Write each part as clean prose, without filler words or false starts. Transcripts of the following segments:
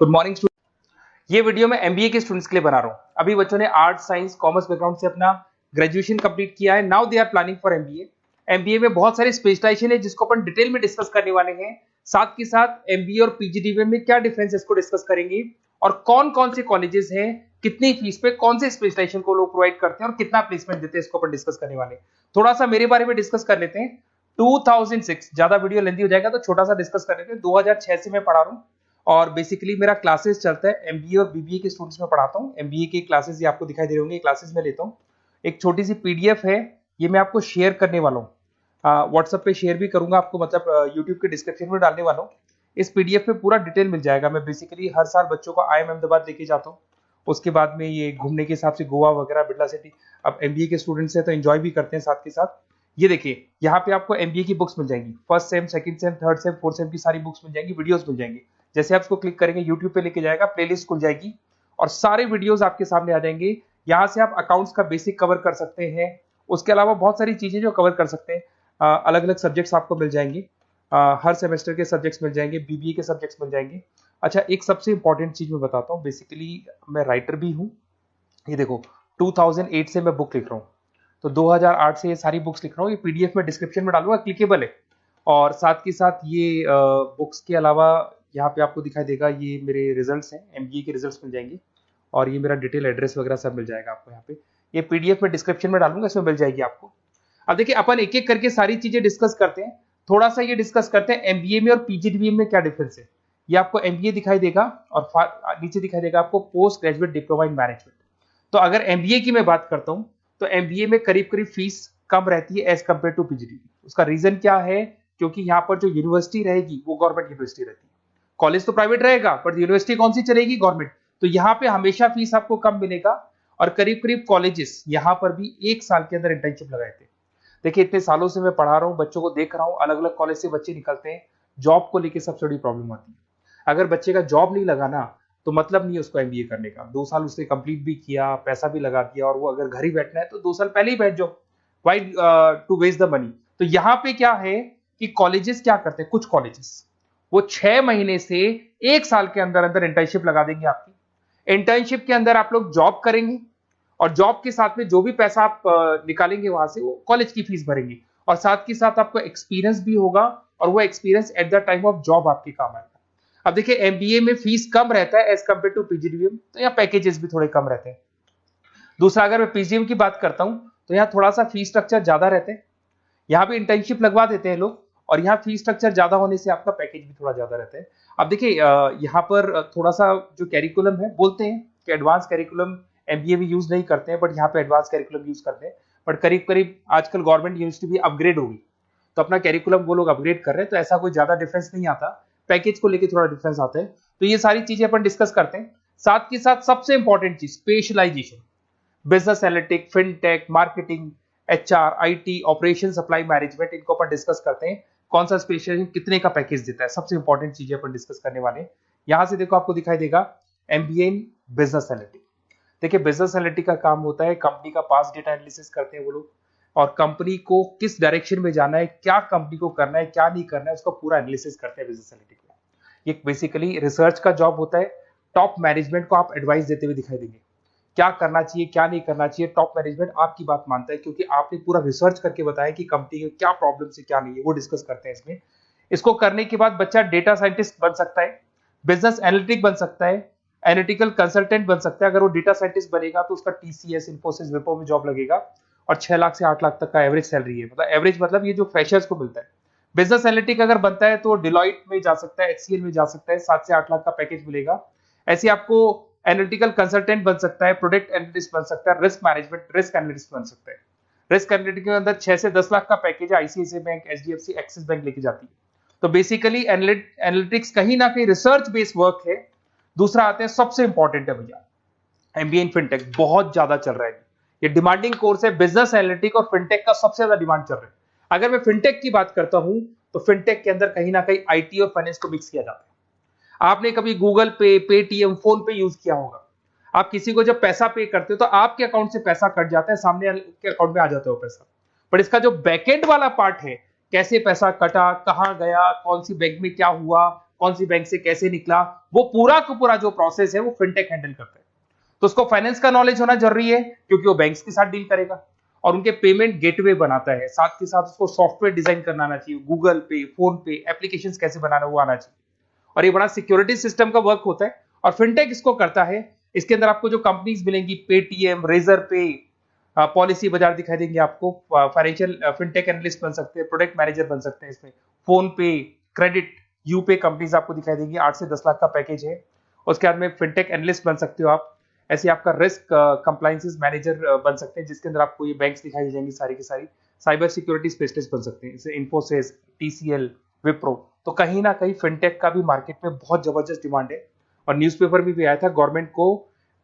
Good morning student. ये video मैं MBA के स्टूडेंट्स के लिए बना रहा हूँ। अभी बच्चों ने आर्ट साइंस कॉमर्स बैकग्राउंड से अपना ग्रेजुएशन कंप्लीट किया है। Now they are planning for MBA. MBA में बहुत सारी स्पेशलाइजेशन है जिसको अपन डिटेल में डिस्कस करने वाले हैं। साथ के साथ एमबीए और पीजीडीबीएम में क्या डिफरेंस है इसको डिस्कस करेंगे, और कौन कौन से कॉलेजेस हैं, कितनी फीस पे कौन से स्पेशलाइजेशन को लोग प्रोवाइड करते हैं और कितना प्लेसमेंट देते हैं, इसको अपन डिस्कस करने वाले हैं। थोड़ा सा मेरे बारे में डिस्कस कर लेते हैं। 2006, ज्यादा वीडियो लेंथी हो जाएगा तो छोटा सा डिस्कस कर लेते हैं। 2006 से मैं पढ़ा रहा हूँ और बेसिकली मेरा क्लासेस चलता है एमबीए और बीबीए के स्टूडेंट्स में पढ़ाता हूँ। एमबीए के क्लासेस ये आपको दिखाई दे रहे होंगे, क्लासेस में लेता हूँ। एक छोटी सी पीडीएफ है, ये मैं आपको शेयर करने वाला हूँ, व्हाट्सएप पे शेयर भी करूंगा आपको, मतलब यूट्यूब के डिस्क्रिप्शन में डालने वाला हूँ। इस पीडीएफ पे पूरा डिटेल मिल जाएगा। मैं बेसिकली हर साल बच्चों को IIM अहमदाबाद लेके जाता हूँ। उसके बाद में ये घूमने के हिसाब से गोवा वगैरह, बिरला सिटी। अब एमबीए के स्टूडेंट्स हैं तो एंजॉय भी करते हैं साथ के साथ। ये देखिए, यहाँ पे आपको एमबीए की बुक्स मिल जाएंगी, first sem, second same, third same, fourth same की सारी बुक्स मिल जाएंगी, वीडियोस मिल जाएंगी। जैसे आप इसको क्लिक करेंगे यूट्यूब पे लेके जाएगा, प्लेलिस्ट खुल जाएगी और सारे वीडियोस आपके सामने आ जाएंगे। यहाँ से आप अकाउंट्स का बेसिक कवर कर सकते हैं। उसके अलावा बहुत सारी चीजें जो कवर कर सकते हैं, अलग अलग सब्जेक्ट्स आपको मिल जाएंगे। हर सेमेस्टर के सब्जेक्ट्स मिल जाएंगे, बीबीए के सब्जेक्ट्स मिल जाएंगे। अच्छा, एक सबसे इंपॉर्टेंट चीज मैं बताता हूँ। बेसिकली मैं राइटर भी हूँ। ये देखो, 2008 से मैं बुक लिख रहा हूँ, तो 2008 से ये सारी बुक्स लिख रहा हूँ। ये पीडीएफ में डिस्क्रिप्शन में डालूंगा, क्लिकेबल है। और साथ के साथ ये बुक्स के अलावा यहाँ पे आपको दिखाई देगा, ये मेरे रिजल्ट्स हैं, एमबीए के रिजल्ट्स मिल जाएंगे। और ये मेरा डिटेल एड्रेस वगैरह सब मिल जाएगा आपको यहाँ पे। ये पीडीएफ में डिस्क्रिप्शन में डालूंगा, इसमें मिल जाएगी आपको। अब देखिए, अपन एक एक करके सारी चीजें डिस्कस करते हैं। थोड़ा सा ये डिस्कस करते हैं एमबीए में और पीजीडीबीएम में क्या डिफरेंस है। ये आपको एमबीए दिखाई देगा और नीचे दिखाई देगा आपको post graduate diploma in management. तो अगर एमबीए की मैं बात करता हूं तो एमबीए में करीब करीब फीस कम रहती है एज कंपेयर टू पीजीडीबी। उसका रीजन क्या है? क्योंकि यहाँ पर जो यूनिवर्सिटी रहेगी वो गवर्नमेंट यूनिवर्सिटी रहती है। कॉलेज तो प्राइवेट रहेगा पर यूनिवर्सिटी कौन सी चलेगी? गवर्नमेंट। तो यहाँ पे हमेशा फीस आपको कम मिलेगा। और करीब करीब कॉलेजेस यहाँ पर भी 1 साल के अंदर इंटर्नशिप लगाए थे। देखिए, इतने सालों से मैं पढ़ा रहा हूँ, बच्चों को देख रहा हूँ, अलग अलग कॉलेज से बच्चे निकलते हैं, जॉब को लेकर सबसे बड़ी प्रॉब्लम आती है। अगर बच्चे का जॉब नहीं लगा ना, तो मतलब नहीं है उसको एमबीए करने का। 2 साल उसने कंप्लीट भी किया, पैसा भी लगा दिया, और वो अगर घर ही बैठना है तो 2 साल पहले ही बैठ जाओ। Why to waste the money? तो यहाँ पे क्या है कि कॉलेजेस क्या करते हैं, कुछ कॉलेजेस वो 6 महीने से 1 साल के अंदर अंदर इंटर्नशिप लगा देंगे आपकी। इंटर्नशिप के अंदर आप लोग जॉब करेंगे और जॉब के साथ में जो भी पैसा आप निकालेंगे वहां से, वो कॉलेज की फीस भरेंगे। और साथ के साथ आपको एक्सपीरियंस भी होगा, और वो experience at the time of job आपके काम आएगा। अब देखिए, एमबीए में फीस कम रहता है एज कंपेयर टू पीजीडीबीएम, तो यहाँ पैकेजेस भी थोड़े कम रहते हैं। दूसरा, अगर मैं पीजीडीबीएम की बात करता हूं तो यहाँ थोड़ा सा फीस स्ट्रक्चर ज्यादा रहते हैं। यहाँ भी इंटर्नशिप लगवा देते हैं लोग, और यहाँ फीस स्ट्रक्चर ज्यादा होने से आपका पैकेज भी थोड़ा ज्यादा रहता है। अब देखिए, यहाँ पर थोड़ा सा जो कैरिकुलम है, बोलते हैं कि एडवांस कैरिकुलम एमबीए भी यूज नहीं करते हैं, बट यहाँ पे एडवांस कैरिकुलम यूज करते हैं। बट करीब करीब आजकल गवर्नमेंट यूनिवर्सिटी भी अपग्रेड होगी, तो अपना कैरिकुलम वो लोग अपग्रेड कर रहे हैं, तो ऐसा कोई ज्यादा डिफरेंस नहीं आता। पैकेज को लेकर थोड़ा डिफरेंस आता है। तो ये सारी चीजें अपन डिस्कस करते हैं। साथ के साथ सबसे इंपॉर्टेंट चीज, specialization, business analytic, fintech, marketing, HR, IT, operation, supply management, इनको अपन डिस्कस करते हैं। कौन सा स्पेशलाइजेशन कितने का पैकेज देता है, सबसे इंपॉर्टेंट चीजें अपन डिस्कस करने वाले हैं। यहां से देखो, आपको दिखाई देगा एमबीए इन बिजनेस एनालिटिक। देखिए, बिजनेस एनालिटिक का काम होता है, कंपनी का पास डेटा एनालिसिस करते हैं वो लोग, और कंपनी को किस डायरेक्शन में जाना है, क्या कंपनी को करना है, क्या नहीं करना है, उसका पूरा एनालिसिस करते हैं बिजनेस एनालिटिक में। ये बेसिकली रिसर्च का जॉब होता है। टॉप मैनेजमेंट को आप एडवाइस देते हुए दिखाई देंगे, क्या करना चाहिए, क्या नहीं करना चाहिए। टॉप मैनेजमेंट आपकी बात मानता है, क्योंकि आपने पूरा रिसर्च करके बताया कि कंपनी के क्या प्रॉब्लम है, क्या नहीं है, वो डिस्कस करते हैं इसमें। इसको करने के बाद बच्चा डेटा साइंटिस्ट बन सकता है, बिजनेस एनालिटिक बन सकता है, एनालिटिकल कंसल्टेंट बन सकता है। अगर वो डेटा साइंटिस्ट बनेगा तो उसका टीसीएस, इन्फोसिस, विप्रो में जॉब लगेगा, और 6 लाख से 8 लाख तक का एवरेज सैलरी है। मतलब एवरेज मतलब ये जो फ्रेशर्स को मिलता है। बिजनेस एनालिटिक अगर बनता है तो डिलॉइट में जा सकता है, एचसीएल में जा सकता है, 7 से 8 लाख का पैकेज मिलेगा। ऐसे आपको एनालिटिकल कंसल्टेंट बन सकता है, प्रोडक्ट एनालिस्ट बन सकता है, रिस्क मैनेजमेंट, रिस्क एनालिस्ट बन सकता है। रिस्क एनालिटिक के अंदर 6 से 10 लाख का पैकेज है, ICICI bank, HDFC, axis bank लेके जाती है। तो बेसिकली एनालिटिक्स कहीं ना कहीं रिसर्च बेस्ड वर्क है। दूसरा आते हैं, सबसे इंपॉर्टेंट है भैया, एमबीए इन फिनटेक बहुत ज्यादा चल रहा है। ये डिमांडिंग कोर्स है। बिजनेस एनालिटिक और फिनटेक का सबसे ज्यादा डिमांड चल रहा है। अगर मैं फिनटेक की बात करता हूं तो फिनटेक के अंदर कहीं ना कहीं आईटी और फाइनेंस को मिक्स किया जाता है। आपने कभी गूगल पे, पेटीएम, फोन पे यूज किया होगा। आप किसी को जब पैसा पे करते हो तो आपके अकाउंट से पैसा कट जाता है, सामने के अकाउंट में आ जाता है वो पैसा। पर इसका जो बैकएंड वाला पार्ट है, कैसे पैसा कटा, कहां गया, कौन सी बैंक में क्या हुआ, कौन सी बैंक से कैसे निकला, वो पूरा का पूरा जो प्रोसेस है वो फिनटेक हैंडल करता है। तो उसको फाइनेंस का नॉलेज होना जरूरी है क्योंकि वो बैंक्स के साथ डील करेगा और उनके पेमेंट गेटवे बनाता है। साथ के साथ उसको सॉफ्टवेयर डिजाइन करना आना चाहिए, गूगल पे, फोन पे, एप्लीकेशंस कैसे बनाना वो आना चाहिए। और ये बड़ा सिक्योरिटी सिस्टम का वर्क होता है और फिनटेक इसको करता है। इसके अंदर आपको जो कंपनीज मिलेंगी, पेटीएम, रेजर पे, पॉलिसी बाजार दिखाई देंगे आपको। फाइनेंशियल फिनटेक एनालिस्ट बन सकते हैं, प्रोडक्ट मैनेजर बन सकते हैं इसमें। फोन पे, क्रेडिट, यूपे कंपनीज आपको दिखाई देंगी। 8 से 10 लाख का पैकेज है। उसके बाद में फिनटेक एनालिस्ट बन सकते हो आप। ऐसे आपका रिस्क कंप्लायंसेस मैनेजर बन सकते हैं जिसके अंदर आपको ये बैंक्स दिखाई दे जाएंगी सारी की सारी। साइबर सिक्योरिटी स्पेशलिस्ट बन सकते हैं, जैसे इन्फोसिस, टीसीएल, विप्रो। तो कहीं ना कहीं फिनटेक का भी मार्केट में बहुत जबरदस्त डिमांड है और न्यूज़पेपर में भी आया था गवर्नमेंट को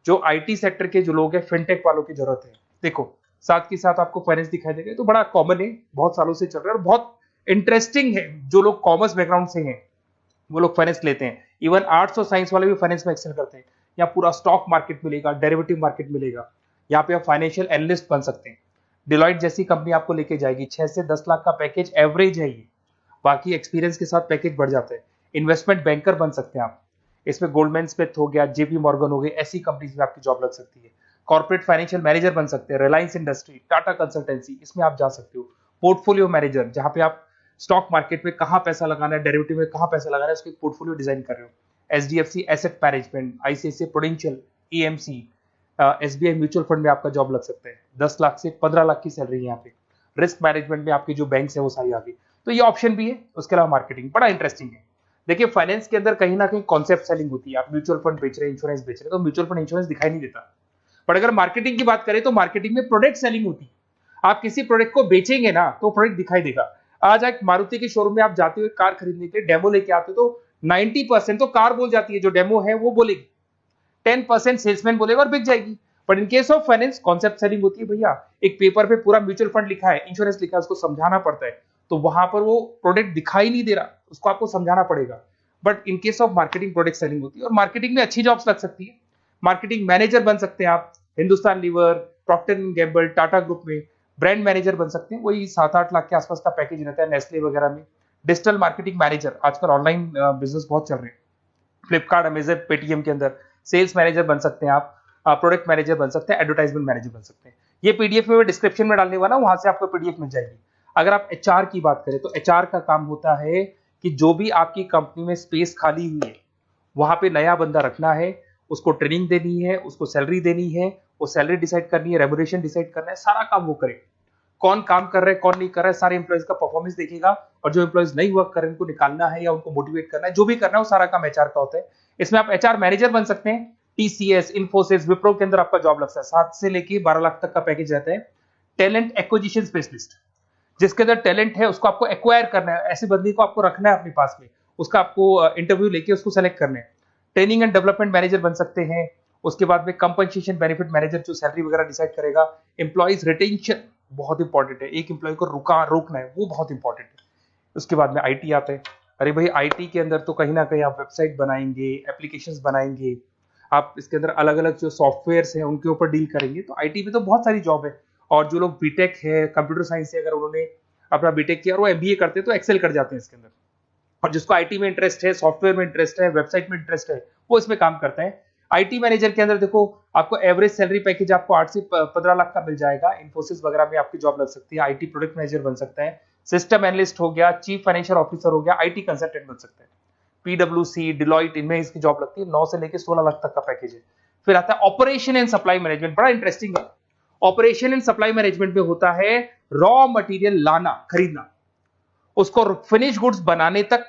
जो आईटी सेक्टर के जो लोग हैं फिनटेक वालों की जरूरत है। देखो साथ के साथ आपको फाइनेंस दिखाई देगा, तो बड़ा कॉमन है, बहुत सालों से चल रहा है और बहुत इंटरेस्टिंग है। जो लोग कॉमर्स बैकग्राउंड से हैं वो लोग फाइनेंस लेते हैं। इवन आर्ट्स और साइंस वाले भी फाइनेंस में एक्सेल करते हैं। यहाँ पूरा स्टॉक मार्केट मिलेगा, डेरिवेटिव मार्केट मिलेगा। यहाँ पे आप फाइनेंशियल एनालिस्ट बन सकते हैं। डिलॉयट जैसी कंपनी आपको लेके जाएगी। 6 से 10 लाख का पैकेज एवरेज है ये, बाकी एक्सपीरियंस के साथ पैकेज बढ़ जाता है। इन्वेस्टमेंट बैंकर बन सकते हैं आप, इसमें गोल्डमैन स्मिथ हो गया, जेपी मॉर्गन हो गए, ऐसी कंपनीज में आपकी जॉब लग सकती है। कॉर्पोरेट फाइनेंशियल मैनेजर बन सकते हैं, रिलायंस इंडस्ट्री, टाटा कंसल्टेंसी, इसमें आप जा सकते हो। पोर्टफोलियो मैनेजर, जहां पे आप स्टॉक मार्केट में कहां पैसा लगाना है, डेरिवेटिव में कहां पैसा लगाना है, उसके पोर्टफोलियो डिजाइन कर रहे हो। HDFC asset management, ICICI prudential, AMC, SBI mutual fund में आपका जॉब लग सकता है। 10 लाख से 15 लाख की सैलरी है यहाँ पे। रिस्क मैनेजमेंट में आपकी जो बैंक्स है वो सारी आ गई। तो ये ऑप्शन भी है। उसके अलावा मार्केटिंग बड़ा इंटरेस्टिंग है। देखिए फाइनेंस के अंदर कहीं ना कहीं कॉन्सेप्ट सेलिंग होती है। आप म्यूचुअल फंड बेच रहे हैं, इंश्योरेंस बेच रहे हैं, तो म्यूचुअल फंड इंश्योरेंस दिखाई नहीं देता। पर अगर मार्केटिंग की बात करें तो मार्केटिंग में प्रोडक्ट सेलिंग होती है। आप किसी प्रोडक्ट को बेचेंगे ना तो प्रोडक्ट दिखाई देगा। आज एक मारुति के शोरूम में आप जाते हुए कार खरीदने के लिए डेमो लेके आते हो तो 90% तो कार बोल जाती है, जो डेमो है वो बोलेगी, 10% सेल्समैन बोलेगा और बिक जाएगी। But in case of finance concept selling होती है। भैया एक पेपर पे पूरा म्यूचुअल फंड लिखा है, इंश्योरेंस लिखा है, उसको समझाना पड़ता है। तो वहां पर वो प्रोडक्ट दिखाई नहीं दे रहा, उसको आपको समझाना पड़ेगा। But in case of marketing product selling होती है और मार्केटिंग में अच्छी जॉब्स लग सकती है। मार्केटिंग मैनेजर बन सकते हैं आप, Hindustan lever, Procter and Gamble, Tata group में ब्रांड मैनेजर बन सकते हैं। वही 7-8 लाख के आसपास का पैकेज रहता है, नेस्ले वगैरह में। डिजिटल मार्केटिंग मैनेजर, आजकल ऑनलाइन बिजनेस बहुत चल रहे हैं, फ्लिपकार्ट, अमेजन, पेटीएम के अंदर सेल्स मैनेजर बन सकते हैं आप, प्रोडक्ट मैनेजर बन सकते हैं, एडवर्टाइजमेंट मैनेजर बन सकते हैं। ये पीडीएफ में मैं डिस्क्रिप्शन में डालने वाला हूं, वहां से आपको पीडीएफ मिल जाएगी। अगर आप एचआर की बात करें तो एचआर का काम होता है कि जो भी आपकी कंपनी में स्पेस खाली हुई है वहां पे नया बंदा रखना है, उसको ट्रेनिंग देनी है, उसको सैलरी देनी है, वो सैलरी डिसाइड करनी है, रेम्यूनरेशन डिसाइड करना है, सारा काम वो करे। कौन काम कर रहा है, कौन नहीं कर रहा है, सारे एम्प्लॉइज का परफॉर्मेंस देखेगा और जो एम्प्लॉइज नहीं वर्क कर रहे हैं उनको निकालना है या उनको मोटिवेट करना है, जो भी करना है वो सारा काम एचआर का होता है। इसमें आप एचआर मैनेजर बन सकते हैं। टीसीएस, इन्फोसिस, विप्रो के अंदर आपका जॉब लगता है। 7 से लेके 12 लाख तक का पैकेज रहता है। टैलेंट एक्विजिशन स्पेशलिस्ट, जिसके अंदर टैलेंट है उसको आपको एक्वायर करना है, ऐसे बंदे को आपको रखना है अपने पास में, उसका आपको इंटरव्यू लेके उसको सेलेक्ट करना है। ट्रेनिंग एंड डेवलपमेंट मैनेजर बन सकते हैं। उसके बाद में कंपनसेशन बेनिफिट मैनेजर, जो सैलरी वगैरह डिसाइड करेगा। एम्प्लॉइज रिटेंशन बहुत इंपॉर्टेंट है, एक एम्प्लॉय को रोकना है, वो बहुत इंपॉर्टेंट है। उसके बाद में आईटी आता है। अरे भाई आईटी के अंदर तो कहीं ना कहीं आप वेबसाइट बनाएंगे, एप्लीकेशंस बनाएंगे, आप इसके अंदर अलग अलग जो सॉफ्टवेयर्स हैं उनके ऊपर डील करेंगे। तो आईटी में तो बहुत सारी जॉब है। और जो लोग बीटेक है, कंप्यूटर साइंस से अगर उन्होंने अपना बीटेक किया और वो एमबीए करते हैं तो एक्सेल कर जाते हैं इसके अंदर। और जिसको आईटी में इंटरेस्ट है, सॉफ्टवेयर में इंटरेस्ट है, वेबसाइट में इंटरेस्ट है, वो इसमें काम करता है। आईटी मैनेजर के अंदर देखो आपको एवरेज सैलरी पैकेज आपको 8 से 15 लाख का मिल जाएगा। इन्फोसिस वगैरह में आपकी जॉब लग सकती है। आईटी प्रोडक्ट मैनेजर बन सकता है, सिस्टम एनालिस्ट हो गया, चीफ फाइनेंशियल ऑफिसर हो गया, आईटी कंसल्टेंट बन सकता है। पीडब्ल्यूसी, डिलॉयट, इनमें इसकी जॉब लगती है। 9 से लेकर 16 लाख तक का पैकेज है। फिर आता है ऑपरेशन एंड सप्लाई मैनेजमेंट, बड़ा इंटरेस्टिंग है। ऑपरेशन एंड सप्लाई मैनेजमेंट में होता है रॉ मटेरियल लाना, खरीदना, उसको फिनिश गुड्स बनाने तक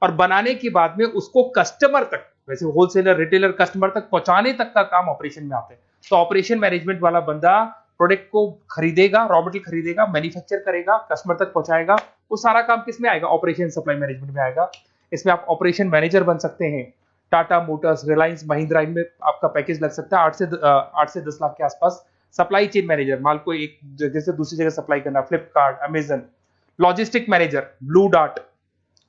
और बनाने के बाद में उसको कस्टमर तक, वैसे होलसेलर, रिटेलर, कस्टमर तक पहुंचाने तक का काम ऑपरेशन में आता है। तो ऑपरेशन मैनेजमेंट वाला बंदा प्रोडक्ट को खरीदेगा, रॉ मटेरियल खरीदेगा, मैन्युफैक्चर करेगा, कस्टमर तक पहुंचाएगा, वो सारा काम किस में आएगा? ऑपरेशन सप्लाई मैनेजमेंट में आएगा। इसमें आप ऑपरेशन मैनेजर बन सकते हैं। टाटा मोटर्स, रिलायंस, महिंद्रा, इनमें आपका पैकेज लग सकता है 8 से 10 लाख के आसपास। सप्लाई चेन मैनेजर, माल को एक जगह से दूसरी जगह सप्लाई करना, Flipkart, Amazon. Logistic manager, blue dart,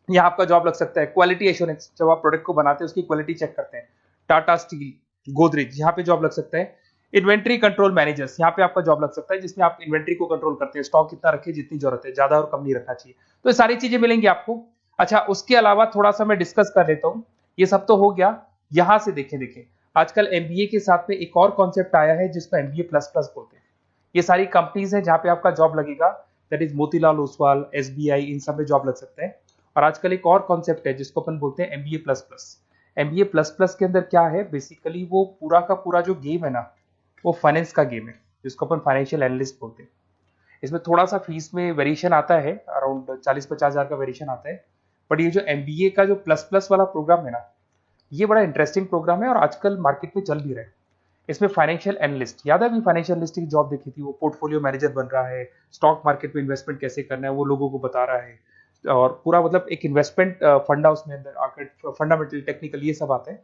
यहाँ आपका जॉब लग सकता है। क्वालिटी एश्योरेंस, जब आप प्रोडक्ट को बनाते हैं उसकी क्वालिटी चेक करते हैं। टाटा स्टील, गोदरेज, यहाँ पे जॉब लग सकता है। इन्वेंट्री कंट्रोल मैनेजर्स, यहाँ पे आपका जॉब लग सकता है, जिसमें आप इन्वेंट्री को कंट्रोल करते हैं, स्टॉक कितना रखे, जितनी जरूरत है, ज्यादा और कम नहीं रखना चाहिए। तो ये सारी चीजें मिलेंगी आपको। अच्छा, उसके अलावा थोड़ा सा मैं डिस्कस कर लेता हूँ। ये सब तो हो गया। यहां से देखें आजकल एमबीए के साथ में एक और कॉन्सेप्ट आया है जिसको एमबीए प्लस प्लस बोलते हैं। ये सारी कंपनीज हैं जहां पे आपका जॉब लगेगा, that is Motilal Oswal, SBI, इन सब में जॉब लग सकता है। और आजकल एक और कॉन्सेप्ट है जिसको अपन बोलते हैं MBA plus plus. MBA plus plus के अंदर क्या है, बेसिकली वो पूरा का पूरा जो गेम है ना, वो फाइनेंस का गेम है, जिसको अपन फाइनेंशियल एनालिस्ट बोलते हैं। इसमें थोड़ा सा फीस में वेरिएशन आता है, अराउंड 40-50 हज़ार का वेरिएशन आता है। बट ये जो एमबीए का जो प्लस प्लस वाला प्रोग्राम है ना, ये बड़ा इंटरेस्टिंग प्रोग्राम है और आजकल मार्केट में चल भी रहा है। इसमें फाइनेंशियल एनालिस्ट, याद है अभी फाइनेंशियल एनालिस्ट की जॉब देखी थी, वो पोर्टफोलियो मैनेजर बन रहा है, स्टॉक मार्केट में इन्वेस्टमेंट कैसे करना है वो लोगों को बता रहा है, और पूरा मतलब एक इन्वेस्टमेंट फंडा उसमें अंदर आकर फंडामेंटल टेक्निकल ये सब आता है।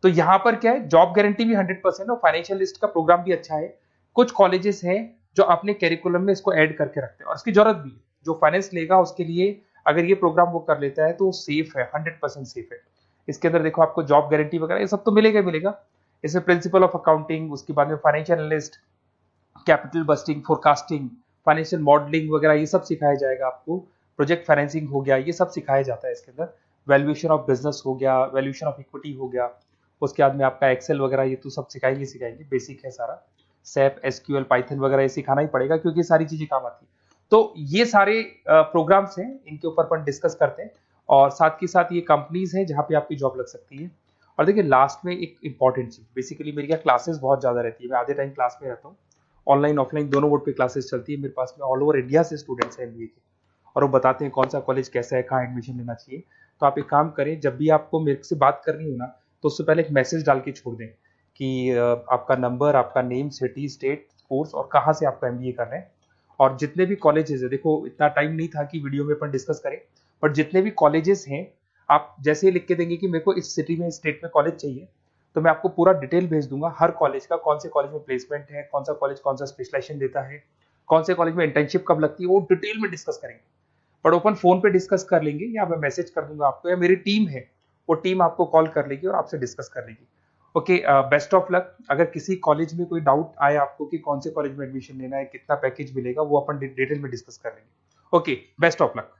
तो यहाँ पर क्या है, जॉब गारंटी भी 100% और फाइनेंशियल लिस्ट का प्रोग्राम भी अच्छा है। कुछ कॉलेजेस हैं जो अपने कैरिकुलम में इसको ऐड करके रखते हैं और इसकी जरूरत भी है। जो फाइनेंस लेगा उसके लिए अगर ये प्रोग्राम वो कर लेता है तो सेफ है, 100% सेफ है। इसके अंदर देखो आपको जॉब गारंटी वगैरह ये सब तो मिलेगा ही मिलेगा। इसमें प्रिंसिपल ऑफ अकाउंटिंग, उसके बाद में financial analyst, capital budgeting, forecasting, financial modelling वगैरह ये सब सिखाया जाएगा आपको। प्रोजेक्ट फाइनेंसिंग हो गया, ये सब सिखाया जाता है इसके अंदर। वैल्यूएशन ऑफ बिजनेस हो गया, वैल्यूएशन ऑफ इक्विटी हो गया। उसके बाद में आपका एक्सेल वगैरह ये तो सब सिखाएंगे, बेसिक है सारा। सैप, एसक्यूएल, पाइथन वगैरह ये सिखाना ही पड़ेगा क्योंकि ये सारी चीजें काम आती है। तो ये सारे प्रोग्राम्स हैं, इनके ऊपर अपन डिस्कस करते हैं। और साथ के साथ ये कंपनीज हैं जहाँ पे आपकी जॉब लग सकती है। और देखिए लास्ट में एक इंपॉर्टेंट चीज, बेसिकली मेरी क्या क्लासेस बहुत ज्यादा रहती है, मैं आधे टाइम क्लास में रहता हूँ। ऑनलाइन ऑफलाइन दोनों मोड पे क्लासेस चलती है मेरे पास में। ऑल ओवर इंडिया से स्टूडेंट्स हैं एमबीए के, और वो बताते हैं कौन सा कॉलेज कैसा है, कहाँ एडमिशन लेना चाहिए। तो आप एक काम करें, जब भी आपको मेरे से बात करनी हो ना, तो उससे पहले एक मैसेज डाल के छोड़ दें कि आपका नंबर, आपका नेम, सिटी, स्टेट, कोर्स और कहाँ से आपका एमबीए कर रहे हैं। और जितने भी कॉलेजेस है, देखो इतना टाइम नहीं था कि वीडियो में अपन डिस्कस करें, बट जितने भी कॉलेजेस हैं आप जैसे ही लिख के देंगे कि मेरे को इस सिटी में, स्टेट में कॉलेज चाहिए, तो मैं आपको पूरा डिटेल भेज दूंगा हर कॉलेज का, कौन से कॉलेज में प्लेसमेंट है, कौन सा कॉलेज कौन सा स्पेशलाइजेशन देता है, कौन से कॉलेज में इंटर्नशिप कब लगती है, वो डिटेल में डिस्कस करेंगे। बट ओपन फोन पे डिस्कस कर लेंगे, या मैं मैसेज कर दूंगा आपको, या मेरी टीम है वो टीम आपको कॉल कर लेगी और आपसे डिस्कस कर लेगी। Okay, best of luck. अगर किसी कॉलेज में कोई डाउट आए आपको कि कौन से कॉलेज में एडमिशन लेना है, कितना पैकेज मिलेगा, वो अपन डिटेल में डिस्कस कर लेंगे। Okay, best of luck.